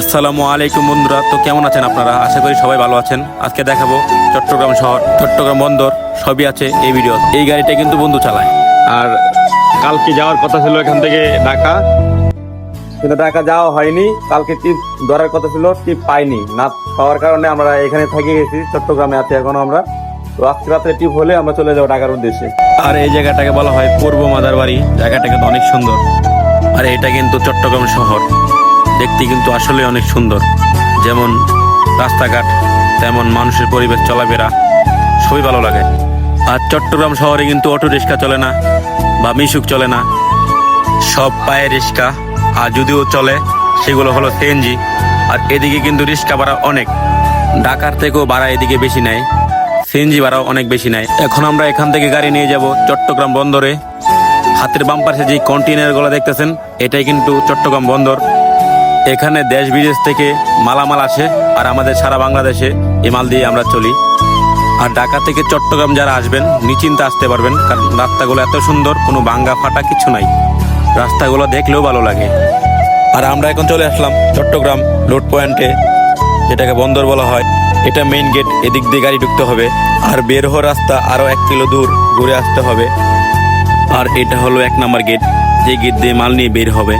আসসালামু আলাইকুম বন্ধুরা, তো কেমন আছেন আপনারা? আশা করি সবাই ভালো আছেন। আজকে দেখাবো চট্টগ্রাম শহর, চট্টগ্রাম বন্দর, সবই আছে এই ভিডিও। এই গাড়িটা কিন্তু বন্ধু চালায়। আর কালকে যাওয়ার কথা ছিল এখান থেকে ঢাকা, কিন্তু ঢাকা যাওয়া হয়নি। কালকে টিপ ধরার কথা ছিল, টিপ পাইনি। না পাওয়ার কারণে আমরা এখানে থেকে গেছি, চট্টগ্রামে আছি এখনো আমরা। তো আজকে রাত্রে টিপ হলে আমরা চলে যাবো ঢাকার উদ্দেশ্যে। আর এই জায়গাটাকে বলা হয় পূর্ব মাদার বাড়ি। জায়গাটা কিন্তু অনেক সুন্দর। আর এটা কিন্তু চট্টগ্রাম শহর, দেখতে কিন্তু আসলে অনেক সুন্দর। যেমন রাস্তাঘাট, তেমন মানুষের পরিবেশ, চলাফেরা সবই ভালো লাগে। আর চট্টগ্রাম শহরে কিন্তু অটো রিক্সা চলে না বা মিশুক চলে না, সব পায়ে রিক্সা। আর যদিও চলে সেগুলো হলো সিএনজি। আর এদিকে কিন্তু রিক্সা ভাড়া অনেক, ঢাকার থেকেও ভাড়া এদিকে বেশি নেয়, সিএনজি ভাড়াও অনেক বেশি নেয়। এখন আমরা এখান থেকে গাড়ি নিয়ে যাব চট্টগ্রাম বন্দরে। হাতের বাম পাশে যে কন্টেইনারগুলো দেখতেছেন, এটাই কিন্তু চট্টগ্রাম বন্দর। এখানে দেশ বিদেশ থেকে মালামাল আসে, আর আমাদের সারা বাংলাদেশে এই মাল দিয়ে আমরা চলি। আর ঢাকা থেকে চট্টগ্রাম যারা আসবেন নিশ্চিন্তে আসতে পারবেন, কারণ রাস্তাগুলো এত সুন্দর, কোনো ভাঙ্গা ফাটা কিছু নাই। রাস্তাগুলো দেখলেও ভালো লাগে। আর আমরা এখন চলে আসলাম চট্টগ্রাম রোড পয়েন্টে, যেটাকে বন্দর বলা হয়। এটা মেইন গেট, এদিক দিয়ে গাড়ি ঢুকতে হবে। আর বের হওয়ার রাস্তা আরো 1 কিলো দূর ঘুরে আসতে হবে। আর এটা হলো 1 নাম্বার গেট, যে গেট দিয়ে মাল নিয়ে বের হবে।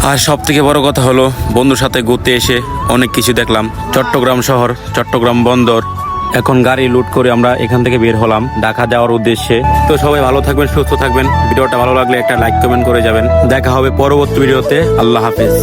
আর সব থেকে বড় কথা হলো, বন্ধুর সাথে ঘুরতে এসে অনেক কিছু দেখলাম। চট্টগ্রাম শহর, চট্টগ্রাম বন্দর। এখন গাড়ি লুট করে আমরা এখান থেকে বের হলাম ঢাকা যাওয়ার উদ্দেশ্যে। তো সবাই ভালো থাকবেন, সুস্থ থাকবেন। ভিডিওটা ভালো লাগলে একটা লাইক কমেন্ট করে যাবেন। দেখা হবে পরবর্তী ভিডিওতে। আল্লাহ হাফেজ।